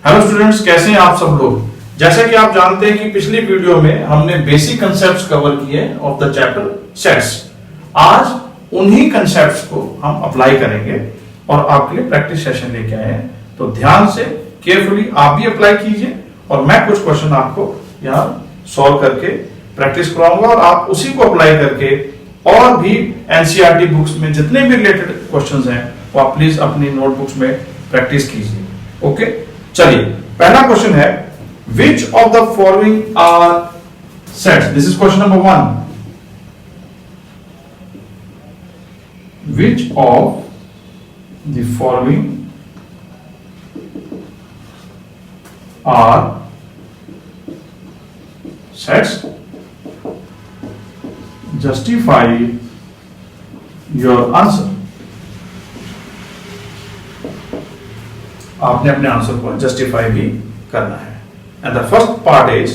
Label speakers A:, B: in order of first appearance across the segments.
A: Hello students, कैसे हैं आप सब लोग। जैसा कि आप जानते हैं कि पिछली वीडियो में हमने बेसिक कंसेप्ट्स कवर किए ऑफ द चैप्टर सेट्स। आज उन्हीं कंसेप्ट्स को हम अप्लाई करेंगे और आपके लिए प्रैक्टिस सेशन लेके आए हैं। तो ध्यान से केयरफुली आप भी अप्लाई कीजिए और मैं कुछ क्वेश्चन आपको यहाँ सॉल्व करके प्रैक्टिस कराऊंगा और आप उसी को अप्लाई करके और भी एनसीईआरटी बुक्स में जितने भी रिलेटेड क्वेश्चंस हैं वो आप प्लीज अपनी नोटबुक्स में प्रैक्टिस कीजिए। ओके, चलिए पहला क्वेश्चन है, which of the following are sets. This is question number 1। Which of the following are sets, justify your answer. आपने अपने आंसर को जस्टिफाई भी करना है। And the first part is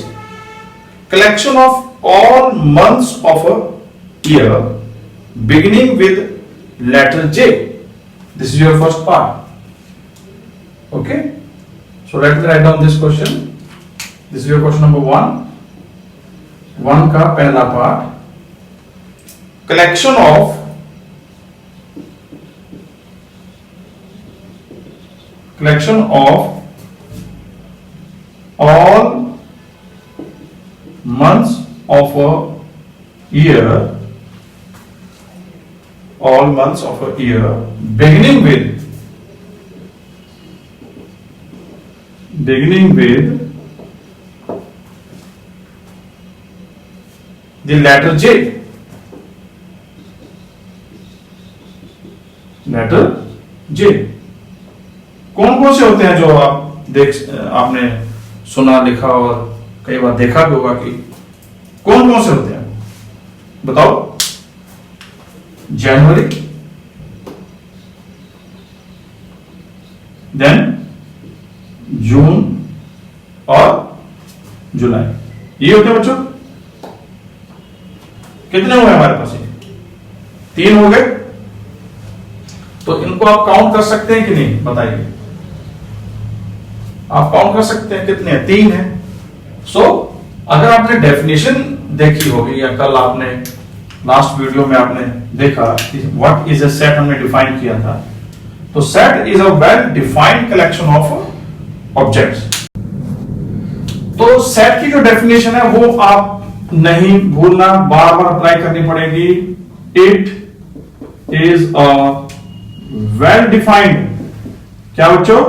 A: collection of all months of a year beginning with letter J. This is your first part. Okay, so let me write down this question. This is your question number 1 का पहला part, collection of all months of a year, beginning with the letter J। Letter J कौन कौन से होते हैं जो आपने सुना, लिखा और कई बार देखा भी होगा कि कौन कौन से होते हैं, बताओ। जनवरी, देन जून और जुलाई, ये होते हैं बच्चों। कितने हुए हमारे पास? 3 हो गए। तो इनको आप काउंट कर सकते हैं कि नहीं, बताइए। आप काउंट कर सकते हैं कितने हैं? 3 है। सो अगर आपने डेफिनेशन देखी होगी या कल आपने लास्ट वीडियो में आपने देखा कि व्हाट इज अ सेट हमने डिफाइन किया था, तो set is a well defined collection of objects. तो सेट की जो डेफिनेशन है वो आप नहीं भूलना, बार बार अप्लाई करनी पड़ेगी। It is a well defined, क्या बच्चों?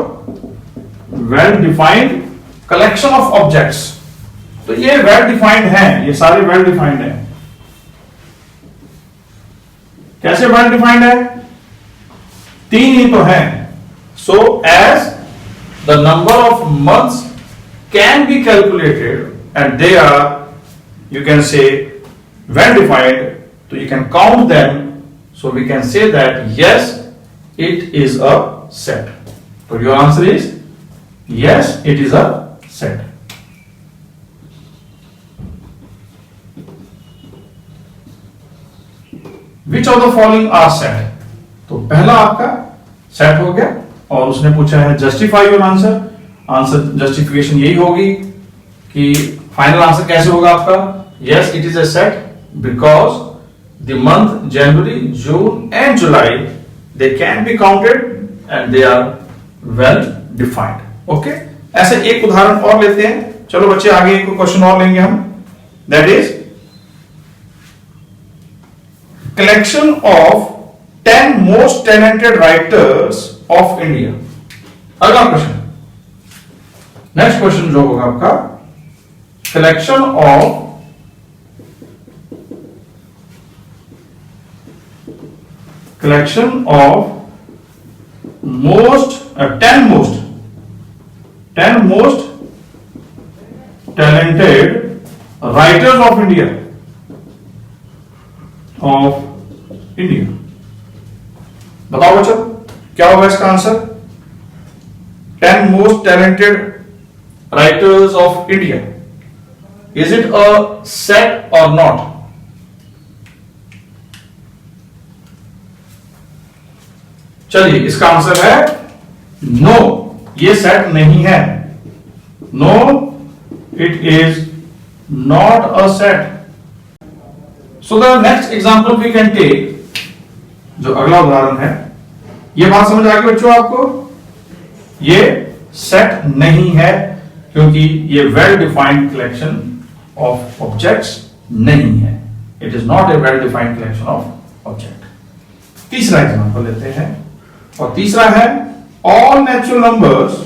A: Well defined collection of objects. तो ये वेल डिफाइंड है, ये सारे वेल डिफाइंड है। कैसे वेल डिफाइंड है? 3 ही तो है। So as the number of months can be calculated and they are, you can say, well defined, so you can count them, so we can say that yes, it is a set. So your answer is yes, it is a set. Which of the following are set? तो पहला आपका set हो गया और उसने पूछा है justify your answer. Answer justification यही होगी कि फाइनल आंसर कैसे होगा आपका? Yes, it is a set because the month January, June and July, they can be counted and they are well defined. Okay? ऐसे एक उदाहरण और लेते हैं। चलो बच्चे आगे एक क्वेश्चन और लेंगे हम। That is collection of 10 most talented writers of India। अगला क्वेश्चन, नेक्स्ट क्वेश्चन जो होगा आपका, collection of 10 most talented writers of India। बताओ बच्चों क्या होगा इसका answer? 10 most talented writers of India। Is it a set or not? चलिए इसका आंसर है नो, ये सेट नहीं है। No it is not a set. So the next example we can take, जो अगला उदाहरण है, ये बात समझ आ गई बच्चों आपको? ये सेट नहीं है क्योंकि ये well defined collection of objects नहीं है। It is not a well defined collection of object. तीसरा एग्जांपल लेते हैं, और तीसरा है all natural numbers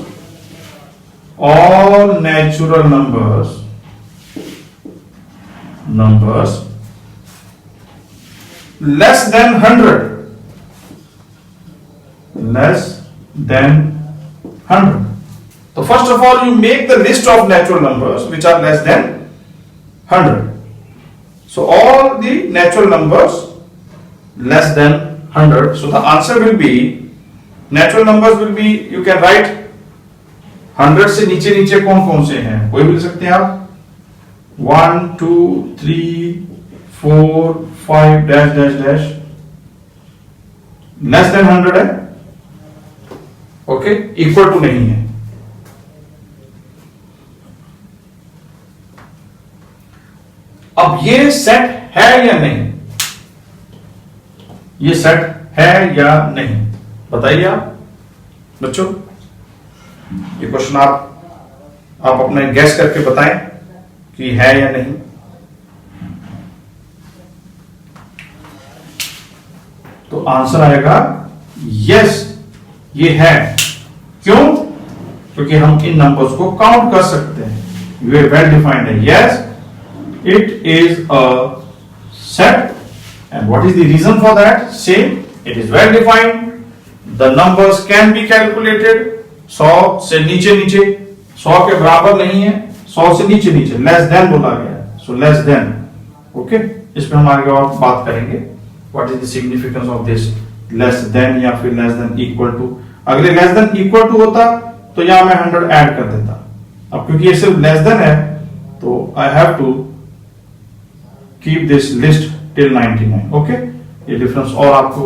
A: less than 100, less than 100. So first of all you make the list of natural numbers which are less than 100. So all the natural numbers less than 100. So the answer will be, natural numbers will be, you can write 100 से नीचे नीचे कौन कौन से हैं, कोई भी लिख सकते हैं आप, 1 2 3 4 5 dash dash dash, less than 100 है, ओके, इक्वल टू नहीं है। अब ये सेट है या नहीं, ये सेट है या नहीं, बताइए आप बच्चों। ये क्वेश्चन आप अपने गैस करके बताएं कि है या नहीं। तो आंसर आएगा यस, ये है। क्यों? क्योंकि हम इन नंबर्स को काउंट कर सकते हैं। ये वेल डिफाइंड है। Yes, it is a set, and what is the reason for that? Same, it is well defined, the numbers can be calculated. 100 से नीचे नीचे, 100 के बराबर नहीं है, 100 से नीचे नीचे, लेस देन बोला गया है, सो लेस देन, ओके। इसमें हम आगे और बात करेंगे what is the significance of this less than या फिर लेस देन इक्वल टू। अगर लेस देन इक्वल टू होता तो यहां मैं 100 ऐड कर देता। अब क्योंकि ये सिर्फ लेस देन है तो I have to keep this list till 99, okay. ये डिफरेंस और आपको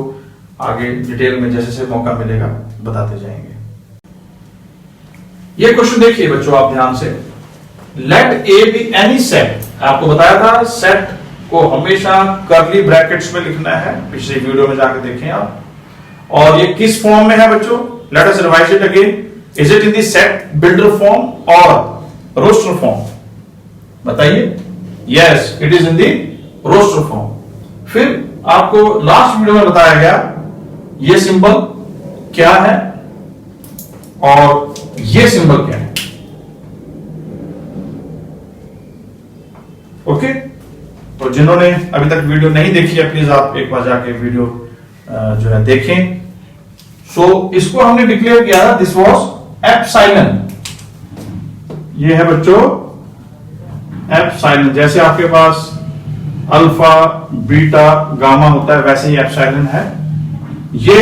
A: आगे डिटेल में जैसे जैसे मौका मिलेगा बताते जाएंगे। ये क्वेश्चन देखिए बच्चों आप ध्यान से, let A be any set. आपको बताया था सेट को हमेशा कर्ली ब्रैकेट्स में लिखना है, पिछले वीडियो में जाकर देखें आप। और ये किस फॉर्म में है बच्चों? Let us revise it again. Is it in the set builder form और रोस्टर फॉर्म? बताइए। Yes, it is in the roster form. फिर आपको लास्ट वीडियो में बताया गया ये सिंबल क्या है और ये सिंबल क्या है, ओके। तो जिन्होंने अभी तक वीडियो नहीं देखी है प्लीज आप एक बार जाके वीडियो जो है देखें। सो इसको हमने डिक्लेयर किया था, दिस वाज एप्सिलॉन। ये है बच्चों एप्सिलॉन। जैसे आपके पास अल्फा बीटा गामा होता है वैसे ही एप्सिलॉन है। ये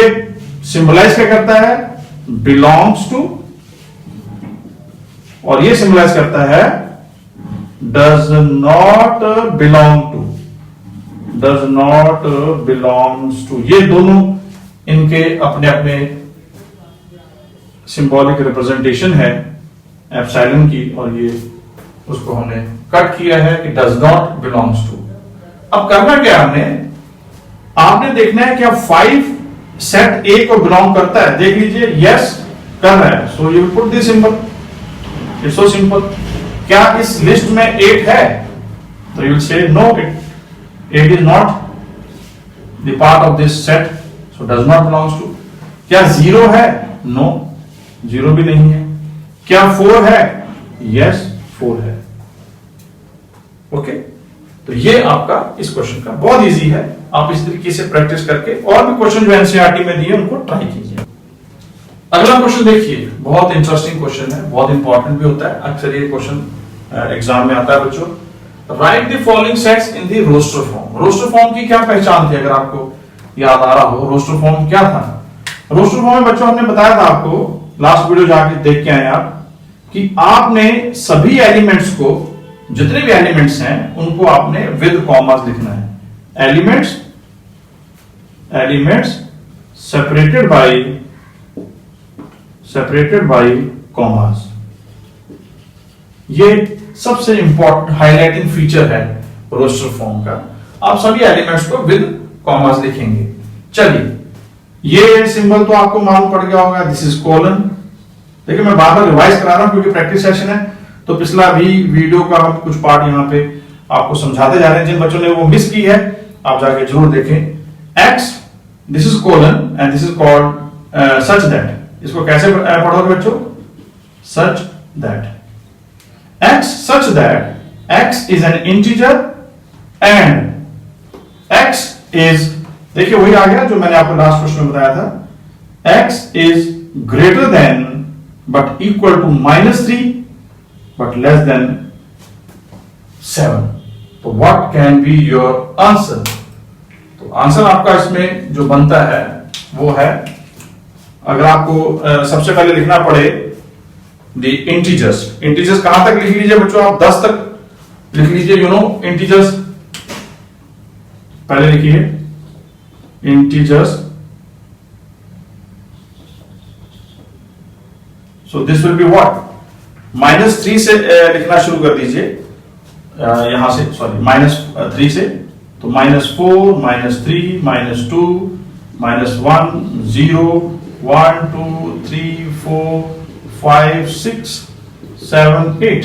A: सिंबलाइज क्या करता है? बिलोंग्स टू, और ये सिंबलाइज करता है does not belong to, does not belongs to. ये दोनों इनके अपने अपने सिंबॉलिक रिप्रेजेंटेशन है एप्सिलॉन की, और ये उसको हमने कट किया है कि डज नॉट बिलोंग्स टू। अब करना क्या हमने? आपने देखना है क्या 5 सेट ए को बिलोंग करता है। देख लीजिए, यस कर रहा है, so you put this symbol. It's so simple. क्या इस लिस्ट में 8 है? तो you will say no, it is not the part of this set, so does not belongs to. क्या 0 है? नो, 0 भी नहीं है। क्या 4 है? यस, 4 है, ओके। तो ये आपका इस क्वेश्चन का बहुत इजी है। आप इस तरीके से प्रैक्टिस करके और भी क्वेश्चन जो एनसीईआरटी में दिए उनको ट्राई कीजिए। अगला क्वेश्चन देखिए, बहुत इंटरेस्टिंग क्वेश्चन है, बहुत इंपॉर्टेंट भी होता है। अक्सर ये क्वेश्चन एग्जाम में आता है बच्चों। Write the following sets in the roster form. Roster form की क्या पहचान थी? अगर आपको याद आ रहा हो, रोस्टर फॉर्म क्या था? रोस्टर फॉर्म में बच्चों हमने बताया था आपको, लास्ट वीडियो जाके देख के आए आप, कि आपने सभी एलिमेंट्स को, जितने भी एलिमेंट्स हैं उनको आपने विद कॉमास लिखना है। Elements separated by commas. ये सबसे इंपॉर्टेंट हाईलाइटिंग फीचर है रोस्टर फॉर्म का। आप सभी एलिमेंट्स को विद कॉमास लिखेंगे। चलिए ये सिंबल तो आपको मालूम पड़ गया होगा, दिस इज कोलन। देखिए मैं बार बार रिवाइज करा रहा हूं क्योंकि प्रैक्टिस सेशन है, तो पिछला भी वीडियो का हम कुछ पार्ट यहाँ पे आपको समझाते जा रहे हैं। जिन बच्चों ने वो मिस की है आप जाके जरूर देखें। X, this is colon and this is called such that. इसको कैसे पढ़ोगे बच्चों? Such that. X such that x is an integer and x is, देखिए वही आ गया जो मैंने आपको लास्ट क्वेश्चन में बताया था, x is greater than but equal to -3 but less than 7। तो what can be your answer? तो आंसर आपका इसमें जो बनता है वो है, अगर आपको सबसे पहले लिखना पड़े द इंटीजर्स। इंटीजर्स कहां तक लिख लीजिए बच्चों आप? 10 तक लिख लीजिए। यू नो इंटीजर्स पहले लिखिए integers. So this will be what? -3 से लिखना शुरू कर दीजिए, यहां से सॉरी -3 से। तो -4 -3 -2 -1 0 1 2 3 4 5 6 7 8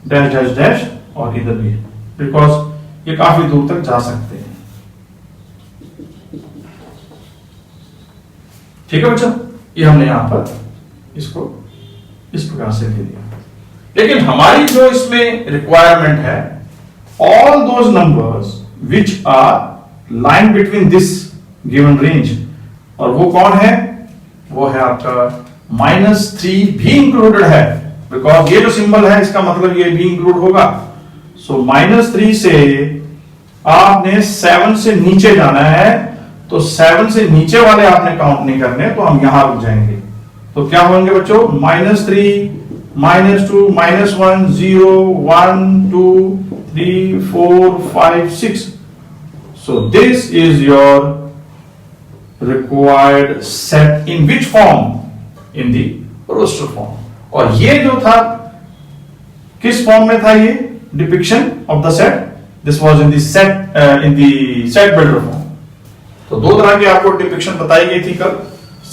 A: डैश डैश डैश और इधर भी, बिकॉज ये काफी दूर तक जा सकते हैं। ठीक है बच्चों, ये हमने यहां पर इसको इस प्रकार से दे दिया। लेकिन हमारी जो इसमें रिक्वायरमेंट है, all those numbers which are lie between this given range, और वो कौन है? वो है आपका -3 भी इंक्लूडेड है, बिकॉज ये जो सिंबल है इसका मतलब ये भी इंक्लूड होगा। सो -3 से आपने 7 से नीचे जाना है, तो 7 से नीचे वाले आपने काउंट नहीं करने, तो हम यहां रुक जाएंगे। तो क्या होंगे बच्चों? -3 -2 -1 0 1 2 3 4 5 6। so this is your required set in which form? in the roster form। और ये जो था किस फॉर्म में था? ये depiction of the set, this was in the set builder form. तो दो तरह की आपको डिपिक्शन बताई गई थी कल,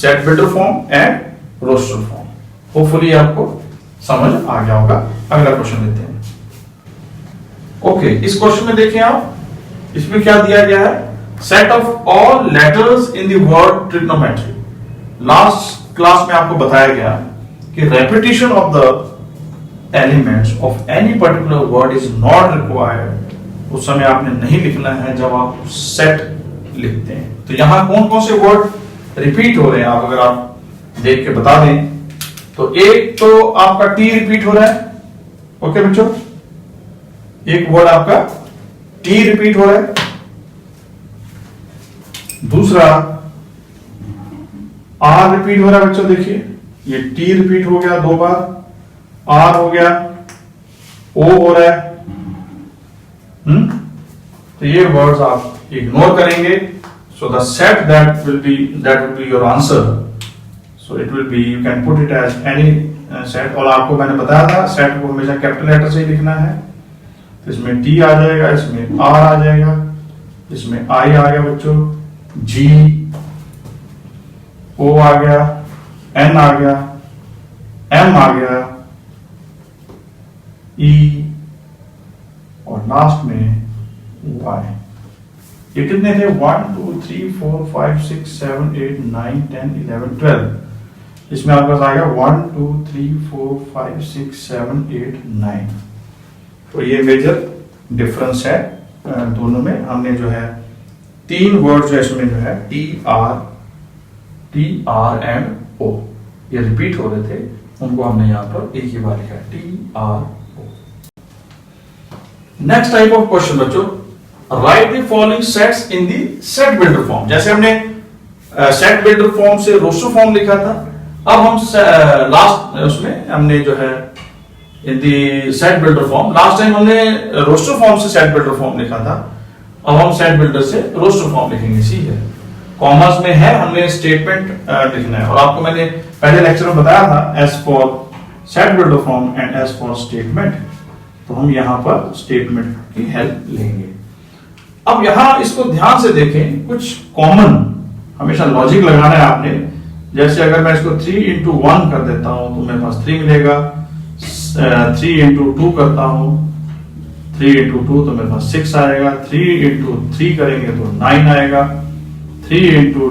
A: set builder form and roster form. Hopefully आपको समझ आ गया होगा। अगला क्वेश्चन लेते हैं। ओके, इस क्वेश्चन में देखिए आप, इसमें क्या दिया गया है? Set of all letters in the word trigonometry. Last class में आपको बताया गया कि repetition of the elements of any particular word is not required. उस समय आपने नहीं लिखना है जब आप सेट लिखते हैं। तो यहां कौन कौन से वर्ड रिपीट हो रहे हैं आप अगर आप देख के बता दें तो एक तो आपका टी रिपीट हो रहा है। ओके बच्चों, एक वर्ड आपका टी रिपीट हो रहा है। दूसरा आर रिपीट हो रहा है बच्चों, देखिए ये टी रिपीट हो गया 2 बार, आर हो गया, ओ हो रहा है। तो ये वर्ड्स आप इग्नोर करेंगे। So the set that will be your answer. So it will be, you can put it as any set. और आपको मैंने बताया था सेट को हमेशा कैपिटल लेटर से ही लिखना है। तो इसमें टी आ जाएगा, इसमें आर आ जाएगा, इसमें आई आ गया बच्चों, जी ओ आ गया, एन आ गया, एम आ गया, ई और लास्ट में वाई। ये कितने थे? 1 2 3 4 5 6 7 8 9 10 11 12। इसमें आपके पास आएगा 1 2 3 4 5 6 7 8 9। तो ये मेजर डिफरेंस है दोनों में। हमने जो है 3 वर्ड जो इसमें जो है टी आर एंड ओ, ये रिपीट हो रहे थे, उनको हमने यहां पर एक ही बार लिखा है, T R O. Next type of question बच्चों, write the following sets in the set builder form. जैसे हमने सेट बिल्डर फॉर्म से रोस्टर फॉर्म लिखा था, अब हम लास्ट उसमें हमने जो है in the set builder form, last time हमने रोस्टर फॉर्म से सेट बिल्डर फॉर्म लिखा था, अब हम सेट बिल्डर से रोस्टर फॉर्म लिखेंगे। सी है, कॉमर्स में है, हमने स्टेटमेंट लिखना है। और आपको मैंने पहले लेक्चर में बताया था, as for set builder form and S for statement, तो हम यहां पर स्टेटमेंट की हेल्प लेंगे। अब यहां इसको ध्यान से देखें, कुछ कॉमन हमेशा लॉजिक लगाना है आपने। जैसे अगर मैं इसको 3 into 1 कर देता हूं तो मेरे पास 3 मिलेगा, 3 into 2 करता हूं, 3 into 2 तो मेरे पास 6 आएगा, 3 into 3 करेंगे तो 9 आएगा, 3 into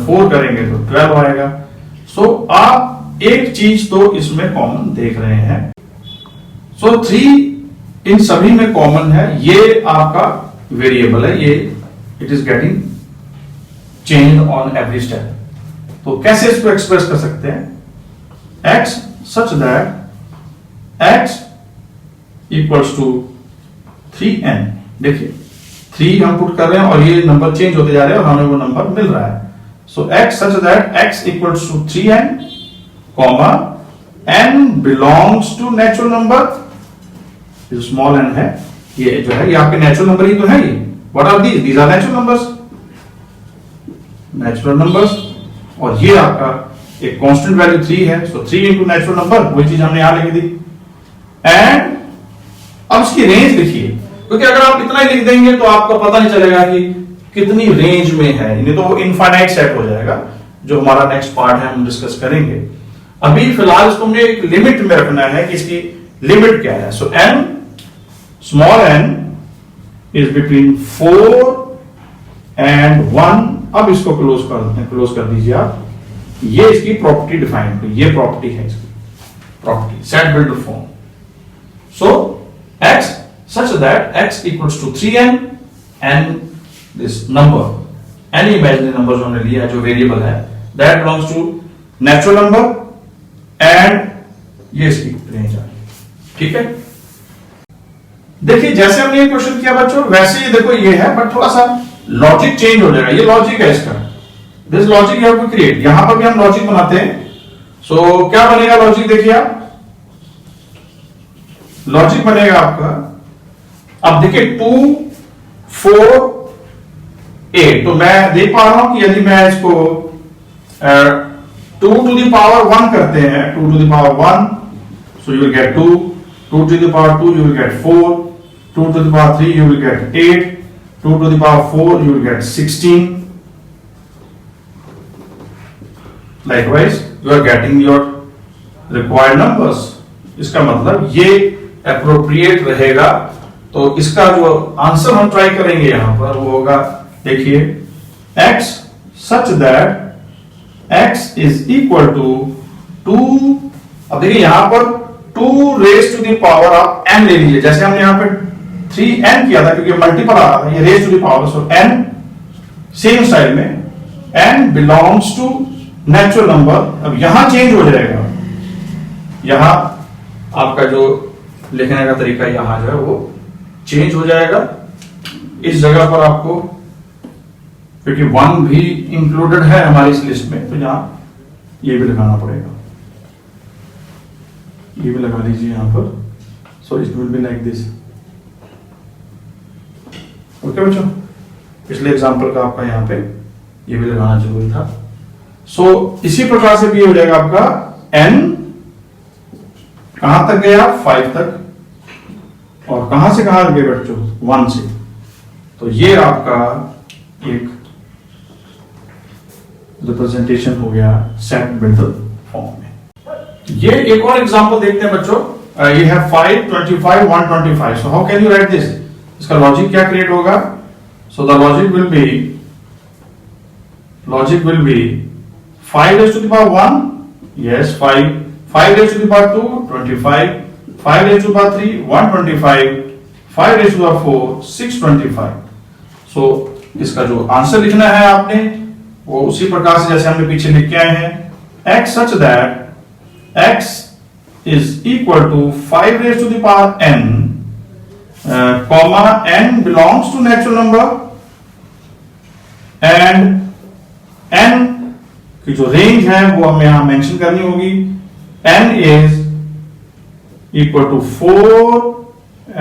A: 4 करेंगे तो 12 आएगा। सो आप एक चीज तो इसमें कॉमन देख रहे हैं। सो 3 इन सभी में कॉमन है, ये आपका वेरिएबल है, ये it is getting change on every step. तो कैसे इसको एक्सप्रेस कर सकते हैं? x such that x equals to 3n। देखिए 3 हम पुट कर रहे हैं और ये नंबर चेंज होते जा रहे हैं और हमें वो नंबर मिल रहा है। So x such that x equals to 3n comma n belongs to natural number, जो स्मॉल n है, ये जो है ये आपके नेचुरल नंबर ही तो है। ये what are these are natural numbers, natural numbers. और ये आपका एक कांस्टेंट वैल्यू 3 है, सो 3 इंटू नेचुरल नंबर, वही चीज हमने यहां लिख दी। एंड अब इसकी रेंज लिखिए, क्योंकि अगर आप इतना ही लिख देंगे तो आपको पता नहीं चलेगा कि कितनी रेंज में है, नहीं तो वो इनफाइनाइट सेट हो जाएगा, जो हमारा नेक्स्ट पार्ट है हम डिस्कस करेंगे। अभी फिलहाल इसको मुझे एक लिमिट में रखना है कि इसकी लिमिट क्या है। सो n small n is between 4 and 1। अब इसको क्लोज कर दीजिए आप। ये इसकी प्रॉपर्टी डिफाइन हुई, ये प्रॉपर्टी है इसकी property set builder form. So x such that x equals to 3n and this number, any imaginary number जो हमने लिया है, जो वेरिएबल है, that belongs to natural number and ये इसकी रेंज आ रही, ठीक है। देखिए जैसे हमने ये क्वेश्चन किया बच्चों, वैसे ही देखो ये है, बट थोड़ा सा लॉजिक चेंज हो जाएगा। ये लॉजिक है इसका, this logic you have to create. यहां पर भी हम लॉजिक बनाते हैं। सो क्या बनेगा लॉजिक? देखिए आप, लॉजिक बनेगा आपका, अब देखिए 2 4 8, तो मैं देख पा रहा हूं कि यदि मैं इसको 2 to the power 1 करते हैं, 2 to the power 1, so you will get 2, 2 to the power 2 you will get 4, 2 to the power 3 you will get 8, 2 to the power 4 you will get 16. Likewise you are getting your required numbers. इसका मतलब ये appropriate रहेगा। तो इसका जो answer हम try करेंगे यहां पर वो होगा, देखिए x such that x is equal to 2। अब देखिए यहां पर 2 raised to the power आप n ले लीजिए, जैसे हमने यहां पर 3n किया था, क्योंकि मल्टीपल आ रहा था, ये raised to the power, so n same style में n belongs to natural number. अब यहां चेंज हो जाएगा, यहां आपका जो लिखने का तरीका यहां जो है वो चेंज हो जाएगा। इस जगह पर आपको, क्योंकि 1 भी इंक्लूडेड है हमारी इस लिस्ट में, तो यहां ये भी लगाना पड़ेगा, ये भी लगा लीजिए यहां पर। सो it will be like this. Okay बच्चों, पिछले एग्जांपल का आपका यहां पे ये भी लगाना जरूरी था। सो इसी प्रकार से भी हो जाएगा आपका n कहां तक गया? 5 तक। और कहां से कहां गए बच्चों? 1 से। तो ये आपका एक रिप्रेजेंटेशन हो गया सेट बिल्डर फॉर्म में। ये एक और एग्जांपल देखते हैं बच्चों। ये है 5 25 125। So how can you right this? इसका लॉजिक क्या क्रिएट होगा? So the logic will be 5 raised to the power 1, yes 5 raised to the power 2 25, 5 raised to the power 3 125, 5 raised to the power 4 625। सो इसका जो आंसर लिखना है आपने वो उसी प्रकार से जैसे हमने पीछे लिख के आए हैं, x such that x is equal to 5 raised to the power n comma n belongs to natural number and n की जो रेंज है वो हमें यहां मेंशन करनी होगी। n is equal to 4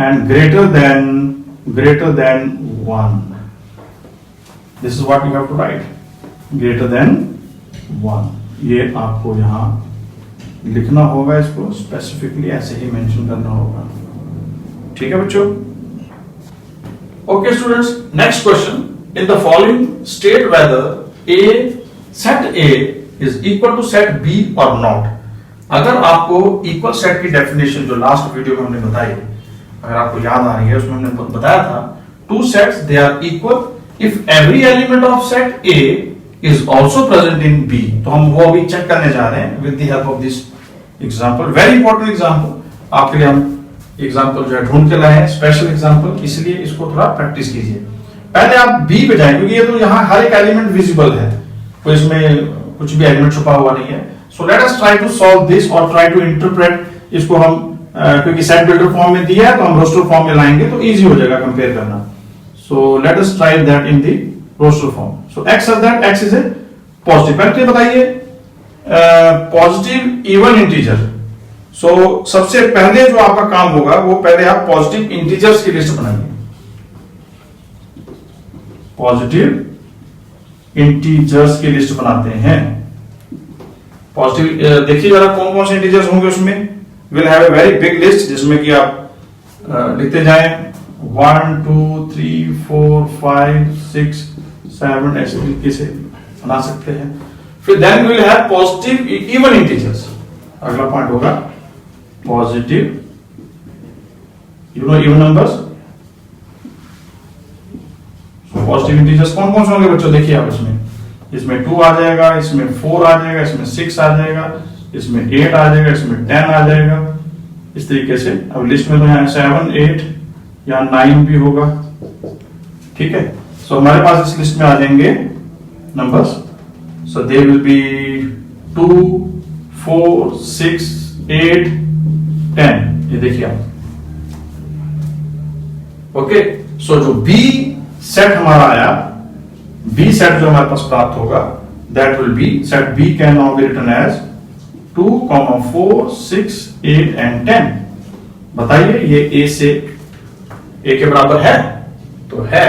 A: and greater than 1। This is what you have to write, greater than 1। ये आपको यहां लिखना होगा, इसको स्पेसिफिकली ऐसे ही मेंशन करना होगा। ठीक है बच्चों। Okay students, next question, in the following state whether A set A is equal to set B और नॉट। अगर आपको इक्वल सेट की डेफिनेशन जो लास्ट वीडियो में हमने बताई, अगर आपको याद आ रही है, उसमें हमने बताया था two sets they are equal if every element of set A is also present in B. तो हम वो अभी चेक करने जा रहे हैं with the help of this example, very important example. आपके लिए हम एग्जांपल जो है ढूंढ के लाए हैं, स्पेशल एग्जांपल, इसलिए इसको थोड़ा प्रैक्टिस कीजिए। पहले आप बी पे जाएं, क्योंकि ये तो यहाँ हर एक एलिमेंट विजिबल है, तो इसमें कुछ भी एलिमेंट छुपा हुआ नहीं है। So let us try to solve this और ट्राई टू इंटरप्रेट इसको हम, क्योंकि सेट बिल्डर फॉर्म में दिया है तो हम रोस्टर फॉर्म में लाएंगे तो इजी हो जाएगा कंपेयर करना। So let us try that in the roster form. So x is that, x is a positive. पहले बताइए पॉजिटिव इवन इंटीजर। सो सबसे पहले जो आपका काम होगा वो पहले आप पॉजिटिव इंटीजर्स की लिस्ट बनाइए। पॉजिटिव इंटीजर्स की लिस्ट बनाते हैं। पॉजिटिव देखिए जरा कौन कौन से इंटीजर्स होंगे उसमें। Will have a very big list, जिसमें कि आप लिखते जाएं 1 2 3 4 5 6 7 ऐसे तरीके से बना सकते हैं। फिर then will have positive even integers. अगला पॉइंट होगा positive even numbers. Positive integers कौन कौन से होंगे बच्चों, देखिए आप इसमें 2 आ जाएगा, इसमें 4 आ जाएगा, इसमें 6 आ जाएगा, इसमें 8 आ जाएगा, इसमें 10 आ जाएगा, इस तरीके से। अब लिस्ट में तो यहाँ 7 8 या 9 भी होगा। ठीक है, सो हमारे पास इस लिस्ट में आ जाएंगे numbers. So they will be 2 4 6 8 10। ये देखिए आप। ओके, सो जो बी सेट हमारा आया, बी सेट जो हमारे पास प्राप्त होगा, that will be set B can now be written as 2, 4 6 8 and 10। बताइए ये ए से ए के बराबर है? तो है।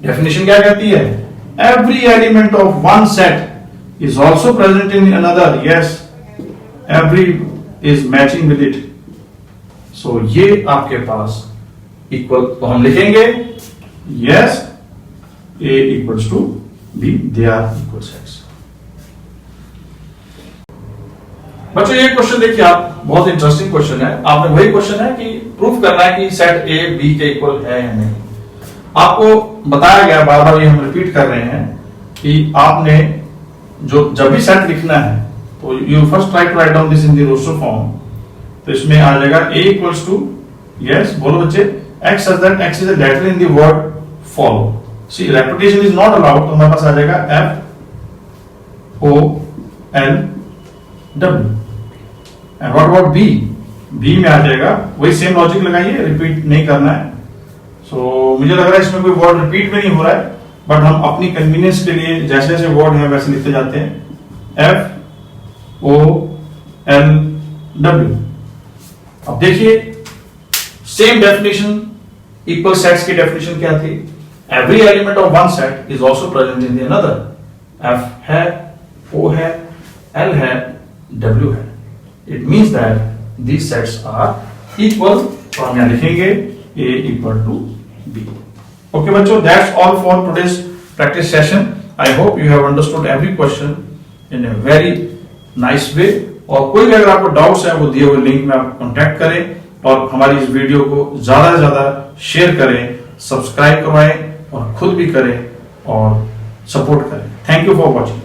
A: डेफिनेशन क्या कहती है? Every element of one set is also present in another. Yes, every is matching with it. So ये आपके पास इक्वल, तो हम लिखेंगे yes A equals to B, they are equal sets। बच्चों ये क्वेश्चन देखिए आप, बहुत इंटरेस्टिंग क्वेश्चन है। आपने वही क्वेश्चन है कि प्रूफ करना है कि सेट ए बी के इक्वल है या नहीं। आपको बताया गया, बार बार ये हम रिपीट कर रहे हैं कि आपने जब भी सेट लिखना है तो you first try to write down this in the roster form. तो इसमें आ जाएगा A इक्वल्स टू, यस बोलो बच्चे, x is that, x is a letter in the word follow. See, repetition is not allowed, तो हमारे पास आ जाएगा F O L W। And what about B? B में आ जाएगा, वही सेम लॉजिक लगाइए, repeat नहीं करना है। मुझे लग रहा है इसमें कोई वर्ड रिपीट में नहीं हो रहा है, बट हम अपनी कन्वीनियंस के लिए जैसे जैसे वर्ड है वैसे लिखते जाते हैं। F O L W। अब देखिए सेम डेफिनेशन, इक्वल सेट्स की डेफिनेशन क्या थी? Every element of one set is also present in the another। F है, O है, L है, W है। It means that these sets are equal। तो हम यहाँ लिखेंगे A equal to B। Okay बच्चों, that's all for today's practice session। I hope you have understood every question in a very nice way। और कोई भी अगर आपको डाउट्स है वो दिए हुए लिंक में आप कॉन्टेक्ट करें और हमारी इस वीडियो को ज्यादा से ज्यादा शेयर करें, सब्सक्राइब करवाएं और खुद भी करें और सपोर्ट करें। Thank you for watching.